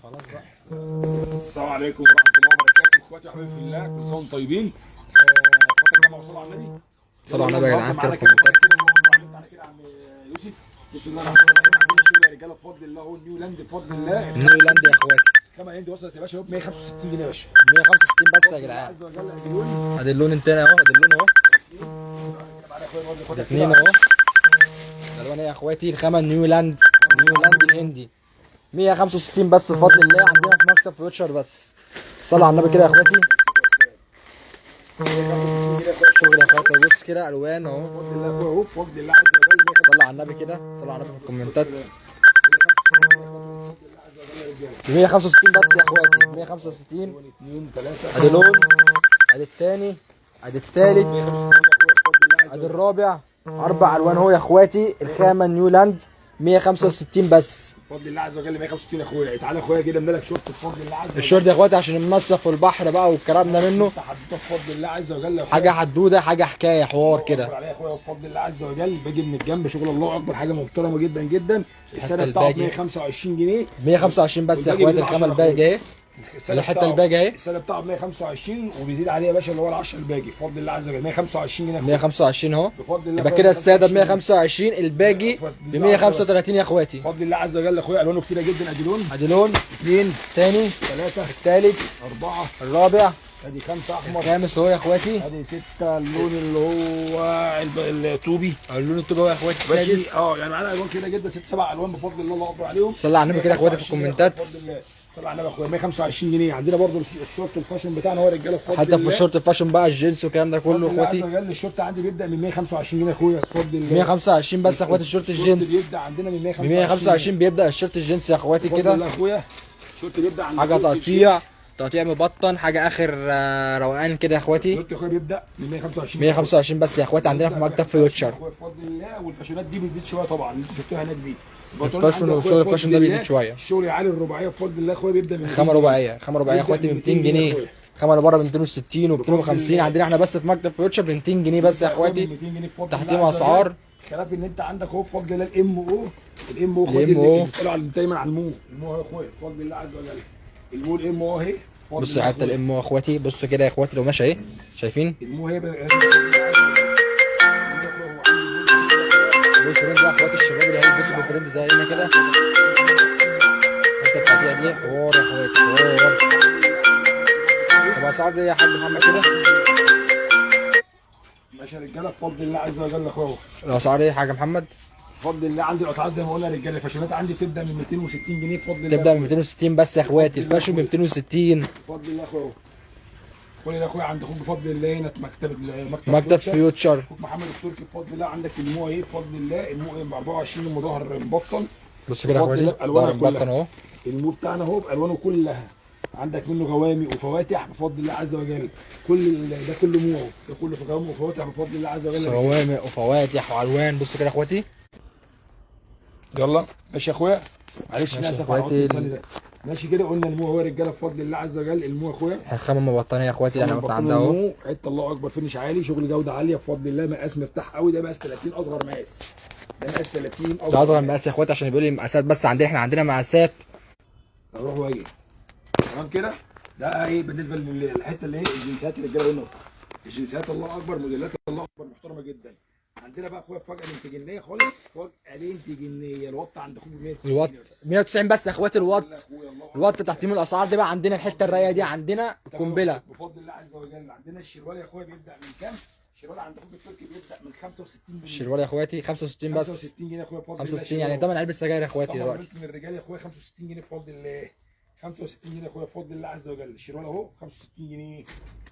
خلاص بقى. السلام عليكم ورحمه الله وبركاته، اخواتي وحبايبي في الله، كل سنه وانتم طيبين. اخواتي الجامعه وصلوا على النبي. صلوا على النبي يا جدعان كده في كده الكومنتات. تعالى كده يا عم يوسف. بسم الله الرحمن الرحيم. عندنا شغل يا رجاله بفضل الله، هو نيولاند بفضل الله. نيولاند يا اخواتي كما هندي وصلت يا باشا ب 165 جنيه يا باشا. 165 بس يا جدعان. عز وجل اديلوني ادي اللون التاني اهو، ادي اللون اهو، ادي اتنين اهو. الالوان ايه يا اخواتي؟ الخامه نيولاند الهندي 165 بس بفضل الله، عندنا في مكتب فيوتشر بس. صلوا على النبي كده يا اخواتي. شغل يا اخواتي، بص كده الوان اهو. بفضل الله يا اخويا اهو، بفضل الله عز وجل. صلوا على النبي كده، صلوا على النبي في الكومنتات. 165 بس يا اخواتي، 165. 2 3 ادي لون، ادي التاني، ادي التالت، ادي الرابع. 4 الوان اهو يا اخواتي. الخامه نيولاند 165 بس بفضل الله عز وجل. 165 يا اخويا. تعالى يا اخويا كده املى لك شورت بفضل الله عز وجل. الشورت يا اخواتي عشان المصيف والبحر بقى والكلام ده منه. حدوته بفضل الله عز وجل. حاجه حدوده، حاجه حكايه، حوار كده. عليا يا اخويا بفضل الله عز وجل. باجي من الجنب شغل الله اكبر، حاجه محترمه جدا جدا. السنه بتاعه ب 125 جنيه 125 بس يا اخواتي. الخامه الباقي اهي، الحته الباقي اهي. السنه بتاعه ب 125 وبيزيد عليه يا باشا اللي هو ال 10 الباقي بفضل الله عز وجل. 125 جنيه 125 اهو. بفضل الله. يبقى كده الساده ب 125، الباقي ب 135 يا اخواتي. بفضل الله عز وجل يا اخويا. الوانه كتيره جدا. ادي لون، ادي لون، 2 تاني، 3 التالت، 4 الرابع، ادي 5 احمر، الخامس اهو يا اخواتي. ادي 6 اللون اللي هو الطوبي. اللون الطوبي اهو يا اخواتي. السادس. يعني معانا الوان كده جدا 6 7 الوان بفضل الله. الله اكبر عليهم. صلى على النبي كده يا اخواتي في 125 الكومنتات. بفضل الله. صلى على النبي يا اخويا. 125 جنيه. عندنا برضو الشورت الفاشن بتاعنا هو رجاله بفضل حتى في الله. الشورت الفاشن بقى، الجينز والكلام ده كله بفضل الله اخواتي. عز وجل. الشورت عندي بيبدا من 125 جنيه يا اخويا بفضل الله. 125 بس يا اخواتي. الشورت الجينز بيبدا عندنا من ب 125 125 بيبدا الشورت الجينز يا اخواتي بفضل كده. الله يا اخويا. الشورت بيبدا عند حاجه الشورت تقطيع، الجينز. تقطيع مبطن، حاجه اخر روقان كده يا اخواتي. الشورت يا اخويا بيبدا من 125 125 بس يا اخواتي. عندنا في مكتب فيوتشر. بفضل الله. والفاشونات دي بتزيد شويه طبعا اللي انتوا شفتوها هناك دي. الفاشن وشغل الفاشن ده بيزيد شويه. الشغل عالي الرباعيه بفضل الله يا اخويا. بيبدا من خامه رباعيه، خامه رباعيه يا اخواتي ب 200 جنيه. خامه اللي بره ب 260 و 250. عندنا احنا بس في مكتب فيوتشر ب 200 جنيه بس يا اخواتي. 200 جنيه بفضل تحتيم الله عز اسعار. وجل. خلاف ان انت عندك اهو بفضل الله الام او اخواتي الام او. اللي بيسالوا على دايما على المو يا اخويا بفضل الله عز وجل. المو الام او اهي. بصوا حتى الام يا اخواتي، بصوا كده يا اخواتي لو ماشي اهي، شايفين؟ المو هي بول فريند بقى اخواتي الشباب اللي هيلبسوا بول فريند زينا كده. الحته التقطيع دي حوار يا اخواتي، حوار. طب اسعار دي يا حاج محمد كده؟ ماشي يا رجاله بفضل الله عز وجل يا اخويا. الاسعار ايه يا حاج محمد؟ بفضل الله عندي الاسعار زي ما قلنا يا رجاله. الفاشونات عندي بتبدا من 260 جنيه بفضل الله. تبدا من 260 بس يا اخواتي. الفاشن ب 260 بفضل الله يا اخويا. كل ده يا اخويا عند اخوك بفضل الله هنا في مكتب فيوتشر. اخوك محمد التركي بفضل الله. عندك المو ايه بفضل الله. المو ايه ب 24 مظهر مبطن. بص كده يا اخواتي، ظهر مبطن اهو. المو بتاعنا اهو بالوانه كلها. عندك منه غوامق وفواتح بفضل الله عز وجل. كل ده كله مو اهو. ده كله في غوامق وفواتح بفضل الله عز وجل. غوامق وفواتح والوان. بص كده يا اخواتي. يلا ماشي يا اخويا. معلش ماشي ناسف يا على اخواتي. العطل ده. ماشي كده قلنا المو هو رجاله بفضل الله عز وجل. المو يا اخويا الخامه مبطنه يا اخواتي اللي احنا وقفنا عندها اهو. حته الله اكبر، فينش عالي، شغل جوده عاليه بفضل الله. مقاس مرتاح قوي. ده مقاس 30 اصغر مقاس. ده مقاس 30 ده اصغر مقاس يا اخواتي عشان بيقول لي مقاسات بس. احنا عندنا مقاسات. اروح واجي تمام كده. ده ايه بالنسبه للحته اللي هي الجنسيات اللي رجاله قلنا. الجنسيات الله اكبر، موديلات الله اكبر محترمه جدا. عندنا بقى اخويا فجاه انتاجيه خالص. فجاه انتاجيه. الوط عند اخوك ب 190 الوات 190 بس يا اخواتي. الوات تحتيم الاسعار دي بقى. عندنا الحته الرايقه دي، عندنا القنبله بفضل الله عز وجل. عندنا الشروال يا اخويا بيبدا من كام؟ الشروال عند اخوك التركي بيبدا من 65 جنيه. الشروال يا اخواتي 65 بس. 65 جنيه يا اخويا بفضل الله. 65 يعني تمن علبه سجاير يا اخواتي دلوقتي. من الرجال يا اخويا 65 جنيه بفضل الله. 65 جنيه يا اخويا بفضل الله عز وجل. الشروال اهو 65 جنيه.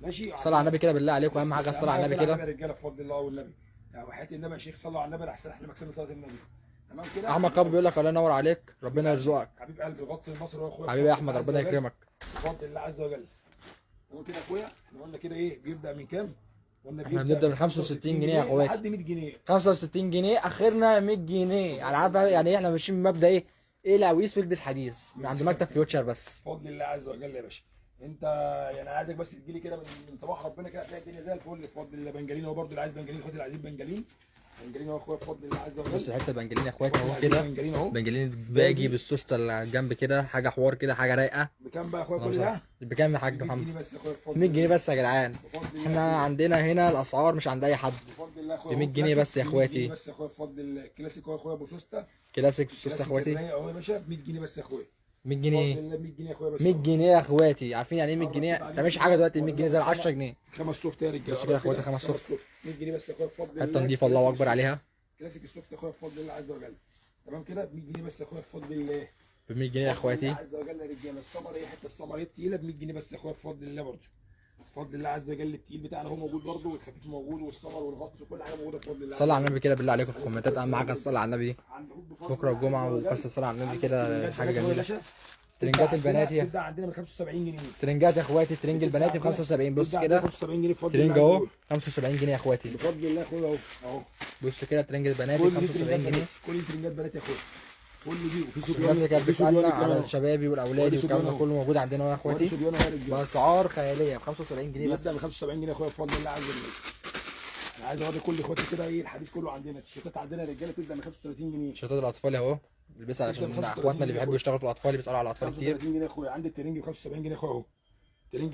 ماشي. صلوا على النبي كده بالله عليكم. اهم حاجه الصلاه على النبي كده. يا رجاله بفضل الله والنبي. وحياه النبي يا شيخ صلوا على النبي احسن احنا مكسبنا صلاه النبي. تمام كده. احمد قبل بيقول لك الله ينور عليك، ربنا يرزقك حبيب قلبي غطس المصري يا اخويا. حبيبي يا احمد، ربنا يكرمك بفضل الله عز وجل. تمام كده يا اخويا. احنا قلنا كده ايه بيبدا من كام؟ احنا بنبدا من 65 جنيه يا اخواتي لحد 100 جنيه. 65 جنيه اخرنا 100 جنيه. يعني عارف يعني ايه؟ احنا ماشيين بمبدا ايه؟ ايه العويس ويلبس حديث من عند مكتب فيوتشر بس. بفضل الله عز وجل يا باشا. انت يعني عايزك بس تجي لي كده من صباح ربنا كده هتلاقي الدنيا زي الفل بفضل الله. بنجلين هو برده اللي عايز بنجلين. اخواتي اللي عايزين بنجلين بنجرين اهو يا اخويا بفضل الله عز وجل. بص الحته البنجلين يا اخواتي اهو كده. بنجرين اهو. بنجلين باجي بالسوسته اللي على الجنب كده، حاجه حوار كده، حاجه رايقه. بكام بقى يا اخويا كل ده؟ بكام يا حاج 100 محمد؟ جنيه بس يا اخويا بفضل 100 جنيه بس يا جدعان. بفضل الله احنا يا أخويا. عندنا هنا الاسعار مش عند اي حد. بفضل الله يا اخويا ب 100 اهو جنيه كلاسيك، بس يا 100 اخواتي. جنيه بس يا اخويا بفضل الله. كلاسيك اهو يا اخويا ابو سوسته. كلاسيك بالسوسته يا كلاسيك اخواتي. الرايق اهو يا باشا ب 100 جنيه بس يا اخويا. 100 بفضل جنيه. الله 100 جنيه يا اخويا بس. 100 جنيه يا اخواتي. عارفين يعني ايه 100 جنيه؟ ما تعملش حاجه دلوقتي. 100 جنيه زي 10 جنيه. 5 سوفت يا رجاله. بص كده يا اخواتي 5 سوفت. 100 جنيه بس يا اخويا بفضل الله. حته نضيفه الله اكبر عليها. كلاسيك السوفت يا اخويا بفضل الله عز وجل. تمام كده ب 100 جنيه بس يا اخويا بفضل الله. ب 100 جنيه يا اخواتي. عز وجل يا رجاله. السمر ايه حته السمر التقيله ب 100 جنيه بس يا اخويا بفضل الله برضه. بفضل الله عز وجل التقيل بتاعنا هو موجود برضه، والخفيف موجود، والسمر والغطس وكل حاجه موجوده بفضل الله. صلي على النبي كده بالله عليكم في الكومنتات، اهم حاجه الصلاه على النبي. عند هوب بفضل بكره الله الجمعه عز وجل. وقصه الصلاه على النبي كده حاجه يا جميله. باشا. ترنجات البنات يا تبدا عندنا من 75 جنيه. ترنجات يا اخواتي. ترنج البنات ب 75. بص تبدأ كده. عندنا 75 جنيه بفضل ترنج الله اهو عز وجل. 75 جنيه يا اخواتي. بفضل الله يا اخويا اهو اهو. بص كده ترنج البنات ب كل دي 75 ترنجات جنيه. بنات. كل دي ترنجات بنات يا اخويا. كل دي وفي الناس اللي كانت بتسالنا على الشبابي والاولادي والكلام ده أهو. كله موجود عندنا اهو يا اخواتي باسعار خياليه ب 75 جنيه بس. بيبدا ب 75 جنيه يا اخويا بفضل الله عز وجل. انا عايز اوري كل اخواتي كده ايه الحديث كله عندنا. التيشيرتات عندنا يا رجاله تبدا من 35 جنيه. شتات الاطفال اهو بيلبسها عشان اخواتنا اللي بيحبوا يشتغلوا في الاطفال بيسالوا على الاطفال كتير. 35 جنيه يا اخويا. عندي الترنج ب 75 جنيه يا اخويا اهو.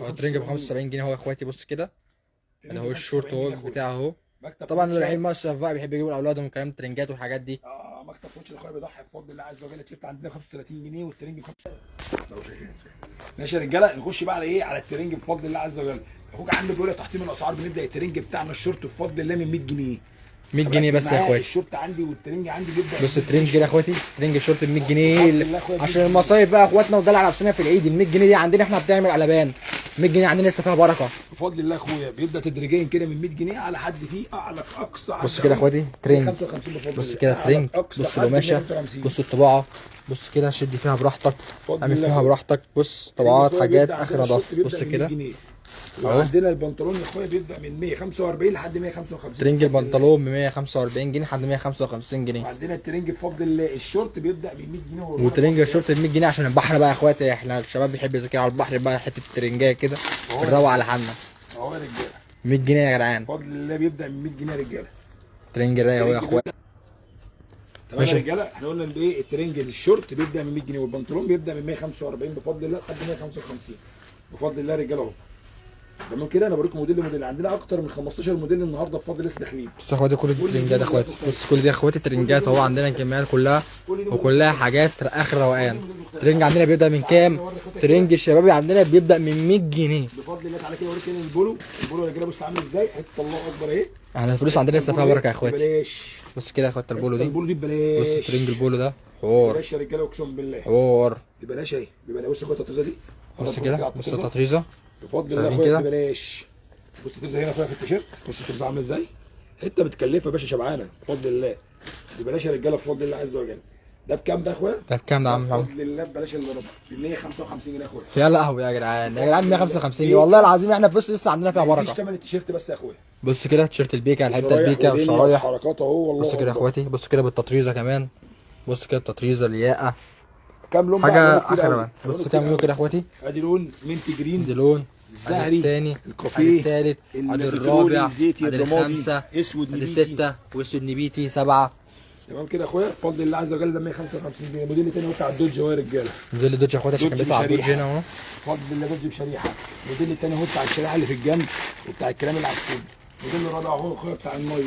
الترنج ب 75 جنيه اهو يا اخواتي. بص كده اللي هو الشورت اهو بتاعه اهو. مكتب طبعا اللي فوتشر. رايحين مصيف بقى بيحبوا يجيبوا لاولادهم كلام الترنجات والحاجات دي. مكتب فوتشر يا اخويا بيضحي بفضل الله عز وجل. التيشيرت عندنا ب 35 جنيه والترنج ب 5. ماشي يا رجاله. نخش بقى على ايه؟ على الترنج بفضل الله عز وجل. اخوك عنده بيقول لك تحطيم الاسعار. بنبدا الترنج بتاعنا الشورت بفضل الله من 100 جنيه. 100 جنيه بس يا اخواتي. الشورت عندي والترنج عندي بيبدا. بص الترنج كده يا اخواتي. ترنج الشورت ب 100 جنيه عشان المصايف بقى يا اخواتنا ودلع نفسنا في العيد. ال 100 جنيه دي عندنا احنا بتعمل قلبان. 100 جنيه عندنا لسه فيها بركه بفضل الله يا اخويا. بيبدا تدريجيا كده من 100 جنيه على حد فيه اعلى اقصى. بص كده يا اخواتي ترنج. 55 بفضل بص الله. كده ترنج. أقصى بص حد القماشه. 155. بص الطباعه. بص كده شد فيها براحتك. بفضل اعمل الله فيها يا براحتك. بص طبعات أخويا حاجات بيبدأ اخر عندنا نظافه. الشورت بص بيبدأ من كده 100 جنيه. اهو. وعندنا البنطلون يا اخويا بيبدا من 145 لحد 155. ترنج البنطلون ب 145 جنيه لحد 155 جنيه. وعندنا الترنج بفضل الله الشورت بيبدا من 100 جنيه وترنج الشورت ب 100 جنيه عشان البحر بقى يا اخواتي. احنا الشباب بيحب يذاكر على البحر بقى حته ترنجايه كده نروق على حالنا. اهو يا رجاله 100 جنيه يا جدعان. بفضل الله بيبدا من 100 جنيه يا رجاله. ترنج رايق اهو يا اخواتي. تمام يا رجاله. احنا قلنا ان ايه الترنج الشورت بيبدا من 100 جنيه والبنطلون بيبدا من 145 بفضل الله لحد 155 بفضل الله يا رجاله اهو. تمام كده. انا بوريكم موديل عندنا اكتر من 15 موديل النهارده بفضل الله لسه داخلين. بص يا اخواتي كل دي ترنجات يا اخواتي. بص كل دي يا اخواتي ترنجات اهو. عندنا الكميات كلها وكلها حاجات اخر روقان. ترنج عندنا بيبدا من كام؟ ترنج الشبابي عندنا بيبدا من 100 جنيه بفضل الله. تعالى كده اوريك هنا البولو. البولو يا رجاله بص عامل ازاي. حته الله اكبر اهي. احنا الفلوس عندنا لسه فيها بركه يا اخواتي. ببلاش. بص كده يا اخواتي البولو دي. البولو دي ببلاش. بص ترنج البولو ده حوار ببلاش يا رجاله اقسم بالله. حوار. ببلاش اهي. ببلاش. بص يا اخويا التطريزه دي. بص كده. بص التطريزه بفضل الله يا اخويا ببلاش. بص الترزه هنا يا اخويا في التيشيرت. بص الترزه عامله ازاي. حته متكلفه يا باشا شبعانه بفضل الله. ببلاش يا رجاله بفضل الله عز وجل. ده بكام ده يا اخويا؟ ده بكام ده يا عم محمد؟ بفضل الله ببلاش الا ربع ب 155 جنيه يا اخويا. يا لهوي يا جدعان. يا جدعان 155 جنيه والله العظيم احنا فلوس لسه عندنا فيها مفيش بركه. ثمن التيشيرت بس يا اخويا. بص كده تيشيرت البيكا الحته البيكا والشرايح. حركات اهو والله. بص كده يا اخواتي. بص كده بالتطريزه كمان. بص كده التطريزه الياقه كام لون حاجه اخر. بص كام لون كده يا اخواتي. ادي لون منت جرين. دي لون الزهري الثاني الكافيه الثالث ادي البترولي الرابع الزيتي ادي الرمادي الخامسه اسود ادي نبيتي. 6 واسود نبيتي 7. تمام كده يا اخويا بفضل الله عز وجل. ده 155 جنيه. موديل تاني اهو بتاع الدوج اهو يا رجاله. موديل الدوج يا اخواتي عشان كان دوج بيسعى على الدوج بشريحة. هنا اهو. بفضل الله دوج بشريحه. موديل التاني اهو بتاع الشريحه اللي في الجنب وبتاع الكلام اللي على السود. موديل الرابع اهو يا اخويا بتاع النايت.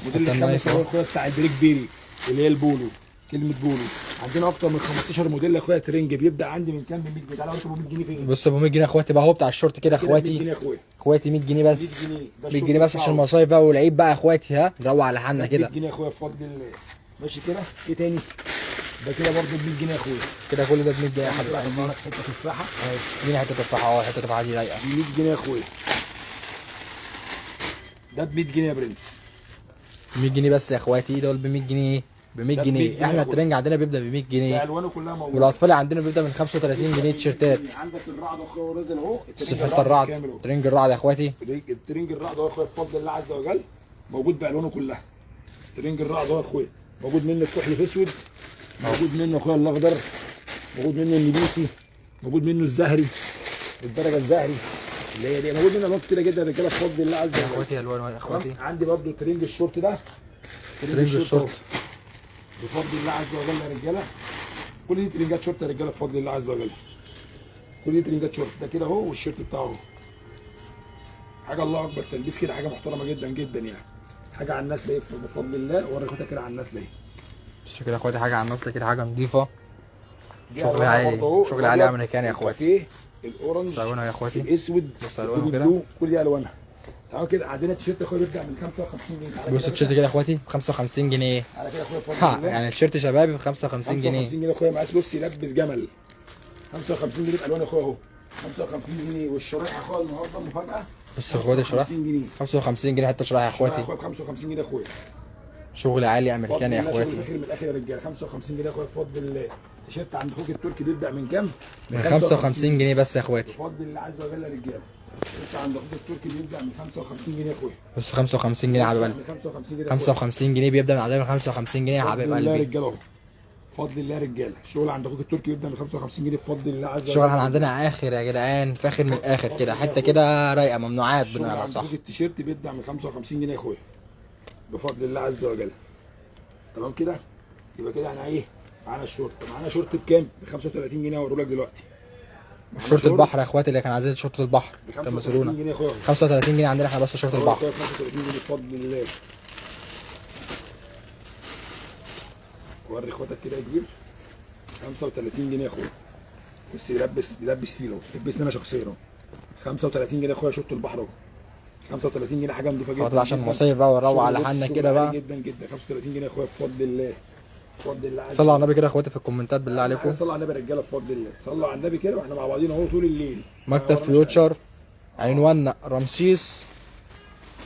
موديل بتاع النايت الخامس اهو يا اخويا بتاع البريك بيري اللي هي البولو. كلمه بولو. عندنا اكتر من 15 موديل يا اخويا ترنج. بيبدا عندي من كام؟ ب 100 جنيه. تعالى اوريك ابو 100 جنيه فين. بص ابو 100 جنيه يا اخواتي بقى اهو بتاع الشورت كده يا 100 اخواتي. جنيه يا اخويا. اخواتي 100 جنيه بس. 100 جنيه. 100 جنيه بس عشان المصايف بقى والعيد بقى يا اخواتي. ها نروق على حالنا 100 كده. جنيه يا اخويا بفضل الله. ماشي كده. ايه تاني؟ ده كده برضه ب 100 جنيه يا اخويا. كده كل ده ب 100 جنيه يا حبيبي. هطلع لك حته تفاحه. اديني حته تفاحه. حته تفاحه دي رايقه. ب 100 جنيه يا اخويا. ده ب 100 جنيه يا برنس. 100 جنيه بس يا اخواتي. دول ب 100 جنيه. ب 100 ده ب 100 جنيه. جنيه احنا يا الترنج عندنا بيبدا ب 100 جنيه. الوانه كلها موجوده. والاطفال عندنا بيبدا من 35 جنيه تيشيرتات. عندك الرعد اخويا نازل اهو. بس حته الرعد. ترنج الرعد يا اخواتي. الترنج الرعد اهو يا اخويا بفضل الله عز وجل. موجود بالوانه كلها. ترنج الرعد اهو يا اخويا. موجود منه الكحلي في اسود. موجود منه اخويا الاخضر. موجود منه النبيتي. موجود منه الزهري. الدرجه الزهري اللي هي دي. موجود منه الوان كتيره جدا يا رجاله بفضل الله عز وجل. اخواتي الوان يا اخواتي. عندي برضو ترنج الشورت ده. ترنج الشورت بفضل الله عز وجل يا رجاله. كل دي ترنجات شورت يا رجاله بفضل الله عز وجل. كل دي ترنجات شورت، ده كده اهو والشورت بتاعه اهو. حاجه الله اكبر تلبيس كده، حاجه محترمه جدا جدا يعني. حاجه على الناس ليه بفضل الله، وري اخواتك كده على الناس ليه. بص كده يا اخواتي، حاجه على الناس كده، حاجه نظيفه، دي شغل ألوانها عالي، برضه أهو، شغل عالي امريكاني يا اخواتي. الكافيه، الاورنج، بص الوانها يا اخواتي، الاسود، بص الوانها كده. كل دي الوانها. تعالوا كده عندنا تيشيرت يا اخويا بيبدا من 55 جنيه. تعالى بص التيشيرت كده يا اخواتي ب 55 جنيه. تعالى كده يا اخويا بفضل ها الله. يعني التيشيرت شبابي ب 55 جنيه. 55 جنيه يا اخويا، مقاس بص يلبس جمل. 55 جنيه بالوان يا اخويا اهو. 55 جنيه. والشرايح يا اخويا النهارده مفاجاه. بص يا اخواتي الشرايح 55 جنيه. 55 جنيه حتى شرايح يا الشرايح يا اخواتي، اخويا ب 55 جنيه يا اخويا. شغل عالي امريكاني يا بفضل الله، شغل اخواتي. فاخر من الاخر يا رجاله. 55 جنيه يا اخويا بفضل الله. التيشيرت عند اخوك التركي بيبدا من كام؟ من 55 جنيه بس يا اخواتي. بفضل الله عز وجل يا رجاله. التيشيرت عند اخوك التركي بيبدا من 55 جنيه يا اخويا. بص 55 جنيه يا حبيب قلبي. من 55 جنيه 55 جنيه بيبدا من عندنا من 55 جنيه يا حبيب بفضل الله يا قلبي. رجاله اهو. بفضل الله يا رجاله. الشغل عند اخوك التركي بيبدا من 55 جنيه بفضل الله عز وجل. الشغل احنا عندنا اخر يا جدعان، فاخر من الاخر كده، حته كده رايقه، ممنوعات بنقول صح. التيشيرت بيبدا من 55 جنيه يا اخويا بفضل الله عز وجل. تمام كده. يبقى كده احنا ايه؟ معانا الشورت. معانا شورت بكام؟ ب 35 جنيه هوريه لك دلوقتي. شورت البحر يا اخواتي اللي كان عايزين شورت البحر ب كان 35 مسرونا جنيه يا اخويا. 35 جنيه عندنا احنا بس شورت البحر. 35 جنيه بفضل الله. وري اخواتك كده يا كبير. 35 جنيه يا اخويا. بس بيلبس فيه اهو، يلبسني انا شخصيا اهو. 35 جنيه يا اخويا شورت البحر اهو. 35 جنيه حاجه نضيفه جدا. خلاص عشان المصيف بقى ونروق على شغل حالنا شغل كده عالي بقى. جدا جدا. 35 جنيه يا اخويا بفضل الله. بفضل الله عز صلوا على النبي كده يا اخواتي في الكومنتات بالله عليكم. صلوا على النبي يا رجاله بفضل الله. صلوا على النبي كده واحنا مع بعضينا اهو طول الليل. مكتب فيوتشر، عنواننا رمسيس،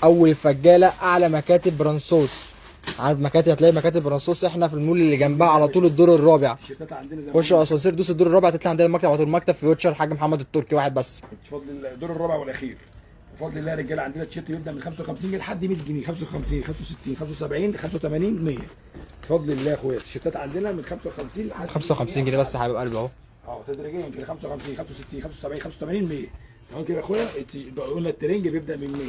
اول فجاله، اعلى مكاتب برانسوس. عارف مكاتب، هتلاقي مكاتب برانسوس احنا في المول اللي جنبها على طول الدور الرابع. التيشيرتات عندنا زي خش الاسانسير دوس الدور الرابع تطلع عندنا المكتب على طول، مكتب فيوتشر حاج محمد التركي واحد بس. بفضل الله الدور الرابع والاخير. بفضل الله يا رجاله عندنا التيشيرت بيبدا من 55 جنيه لحد 100 جنيه. 55 65 75 85 100. بفضل الله يا اخويا التيشيرتات عندنا من 55 لحد 55 جنيه بس يا حبيب قلبي اهو. تدريجيا كده 55 65 75 85 100. تمام كده يا اخويا. قلنا الترنج بيبدا من 100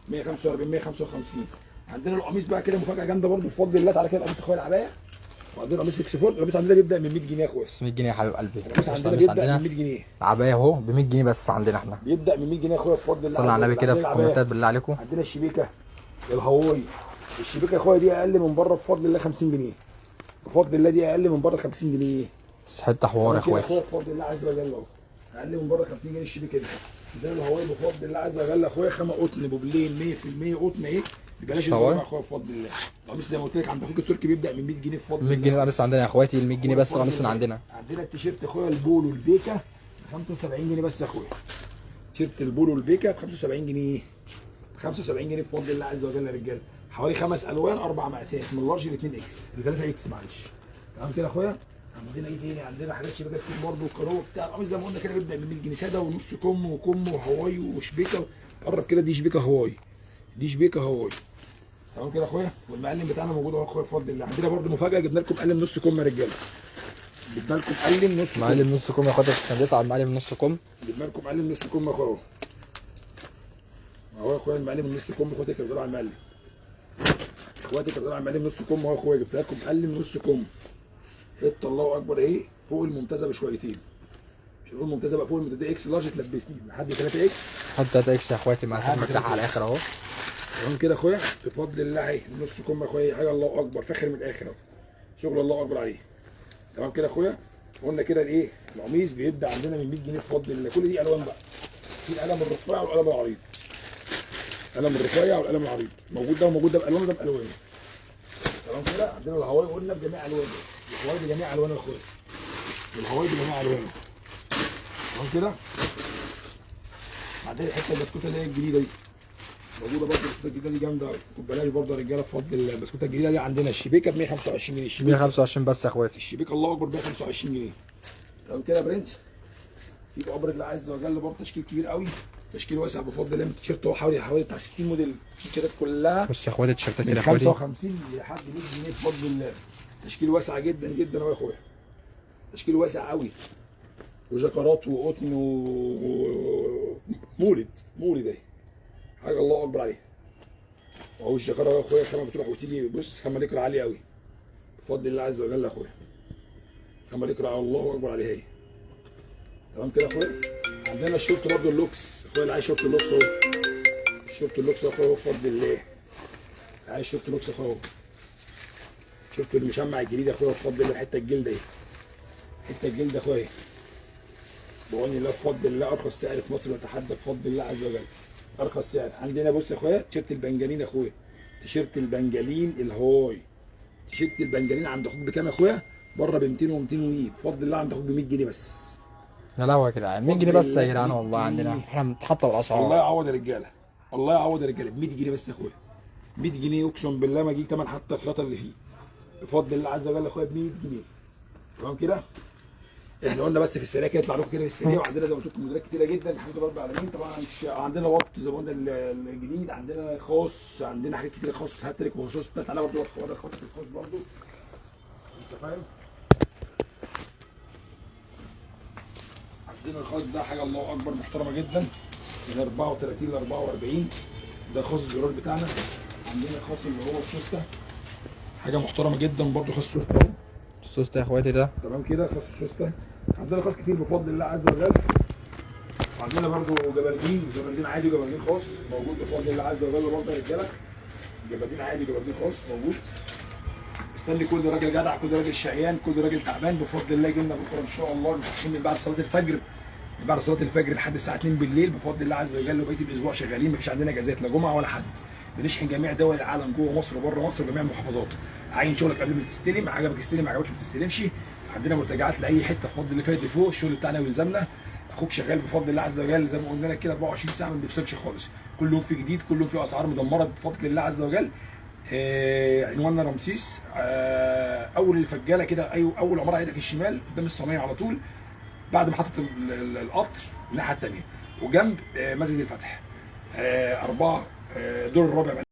145 155. عندنا القميص بقى كده مفاجاه جامده برضه بفضل الله. تعالى كده القميص اخويا العبايه. وعندنا قميص 6 فور. القميص عندنا بيبدا من 100 جنيه يا اخويا. 100 جنيه يا حبيب قلبي. القميص عندنا بيبدا من 100 جنيه. العبايه اهو ب 100 جنيه بس عندنا احنا. بيبدا من 100 جنيه يا اخويا بفضل الله. صلوا على النبي كده في الكومنتات بالله عليكم. عندنا الشبيكه الهواي. الشبيكه يا اخويا دي اقل من بره بفضل الله 50 جنيه. بفضل الله دي اقل من بره 50 جنيه. بس حته حوار يا اخواتي. بفضل الله عز وجل اهو. اقل من بره 50 جنيه الشبيكه دي. زي الهواي بفضل الله عز وجل يا اخويا. خامه قطن بوبلين 100% قطن ايه. ببلاش يا اخويا بفضل الله. القميص زي ما قلت لك عند اخوك التركي بيبدا من 100 جنيه بفضل الله. 100 جنيه القميص عندنا يا اخواتي، ال 100 جنيه بس القميص من عندنا. عندنا التيشيرت يا اخويا البولو البيكا ب 75 جنيه بس يا اخويا. تيشيرت البولو البيكا ب 75 جنيه. 75 جنيه بفضل الله عز وجل يا رجاله. حوالي 5 الوان 4 مقاسات من اللارج ل 2 اكس ل 3 اكس معلش. تمام كده يا اخويا. عندنا ايه تاني؟ عندنا حاجات شبكه كتير برضه. الكارو بتاع القميص زي ما قلنا كده بيبدا من 100 جنيه ساده ونص كم وكم وهواي وشبيكه. قرب كده دي شبيكه هواي. دي شبيكه هواي. تمام كده يا اخويا. والمقلم بتاعنا موجود اهو يا اخويا بفضل الله. عندنا برضه مفاجاه جبنا لكم مقلم نص كم يا رجاله. جبنا لكم مقلم نص كم. معلم نص كم يا اخواتي عشان بيسعى المعلم نص كم. جبنا لكم مقلم نص كم يا اخويا. اهو يا اخويا المقلم النص كم. اخواتي كانوا بيقولوا على المقلم. اخواتي كانوا بيقولوا على المقلم نص كم اهو يا اخويا. جبت لكم مقلم نص كم. حته الله اكبر ايه فوق الممتازه بشويتين. مش هنقول ممتازه بقى فوق الممتازه اكس لارج تلبسني لحد 3 اكس. لحد 3 اكس يا اخواتي مقاسات مرتاحه على الاخر اهو. تمام كده يا اخويا. بفضل الله اهي نص كم يا اخويا. حاجه الله اكبر فاخر من الاخر اهو. شغل الله اكبر عليه. تمام كده يا اخويا. قلنا كده الايه القميص بيبدا عندنا من 100 جنيه بفضل الله. كل دي الوان بقى. في القلم الرفيع والقلم العريض. القلم الرفيع والقلم العريض موجود ده وموجود ده بالوانه ده بالوانه. تمام كده. عندنا الهواي قلنا بجميع الوانه. الهواي بجميع الوانه يا اخويا. الهواي بجميع الوانه. تمام كده. عندنا الحته البسكوته اللي هي الجديده دي موجوده برضه. البسكوته الجديده دي جامده ببلاش برضه يا رجاله بفضل الله. البسكوته الجديده دي عندنا الشبيكه ب 125 جنيه. الشبيكه 125 بس يا اخواتي. الشبيكه الله اكبر ب 125 جنيه. تمام كده يا برنس. في امر الله عز وجل برضه تشكيل كبير قوي. تشكيل واسع بفضل الله. التيشيرت هو حوالي بتاع 60 موديل. التيشيرتات كلها بص يا اخواتي التيشيرتات كده من يا اخواتي 55 لحد 100 جنيه بفضل الله. تشكيل واسع جدا جدا اهو يا اخويا. تشكيل واسع قوي. وجاكارات وقطن ومولد اهي. حاجه الله اكبر عليها. وهو الشكاره يا اخويا الخامه بتروح وتيجي، بص خامه ليكرا عاليه قوي بفضل الله عز وجل يا اخويا. خامه ليكرا الله اكبر عليها هي. تمام كده يا اخويا. عندنا الشورت برضه اللوكس، اخويا اللي عايز شورت اللوكس اهو. الشورت اللوكس يا اخويا بفضل الله. عايز شورت اللوكس يا اخويا اهو. شورت المشمع الجديد يا اخويا بفضل الله. حته الجلد اهي. حته الجلد يا اخويا. بعون الله بفضل الله ارخص سعر في مصر واتحدى بفضل الله عز وجل. ارخص سعر عندنا. بص يا اخويا تيشيرت البنجالين يا اخويا. تيشيرت البنجالين الهاي. تيشيرت البنجالين عند اخوك بكام يا اخويا؟ بره ب 200 و200 وي بفضل الله عند اخوك ب 100 جنيه بس. يا لهوي يا جدعان، 100 جنيه بس يا جدعان، والله عندنا احنا بنتحطم الاسعار. الله يعوض يا رجاله. الله يعوض يا رجاله ب 100 جنيه بس يا اخويا. 100 جنيه اقسم بالله ما يجيك ثمن حتى الخياطه اللي فيه. بفضل الله عز وجل يا اخويا ب 100 جنيه. تمام كده؟ احنا قلنا بس في السريع كده يطلع لكم كده في السريع. وعندنا زي ما قلت لكم موديلات كتيره جدا الحمد لله رب العالمين. طبعا عندنا وات زي ما قلنا الجديد، عندنا خاص، عندنا حاجات كتيره خاص هاتريك وخصوص. تعالى برضه ورا خاطر الخاص برضه. انت فاهم؟ عندنا الخاص ده حاجه الله اكبر محترمه جدا من 34 ل 44. ده خاص الزرار بتاعنا. عندنا خاص اللي هو السوسته حاجه محترمه جدا برضه. خاص السوسته اهو. السوسته يا اخواتي ده تمام كده. خاص السوسته عندنا خاص كتير بفضل الله عز وجل. وعندنا برضه جبردين عادي وجبردين خاص موجود بفضل الله عز وجل برضه يا رجاله. جبردين عادي وجبردين خاص موجود. مستني كل راجل جدع، كل راجل شقيان، كل راجل تعبان بفضل الله يجي لنا بكره ان شاء الله. مفتوحين من بعد صلاه الفجر، من بعد صلاه الفجر لحد الساعه 2 بالليل بفضل الله عز وجل. وبقيه الاسبوع شغالين، مفيش عندنا اجازات لا جمعه ولا حد. بنشحن جميع دول العالم جوه مصر وبره مصر وجميع المحافظات. عين شغلك قبل ما تستلم، عجبك استلم، ما عجبكش ما تستلمش. عندنا مرتجعات لاي حته بفضل الله فايت فوق. الشغل بتاعنا ويلزمنا. اخوك شغال بفضل الله عز وجل زي ما قلنا لك كده 24 ساعه ما بنفصلش خالص. كل يوم في جديد، كل يوم في اسعار مدمره بفضل الله عز وجل. عنواننا رمسيس، اول الفجاله كده، اول عماره على ايدك الشمال قدام الصينيه على طول بعد محطه القطر الناحيه الثانيه، وجنب مسجد الفتح. 4 دور الرابع.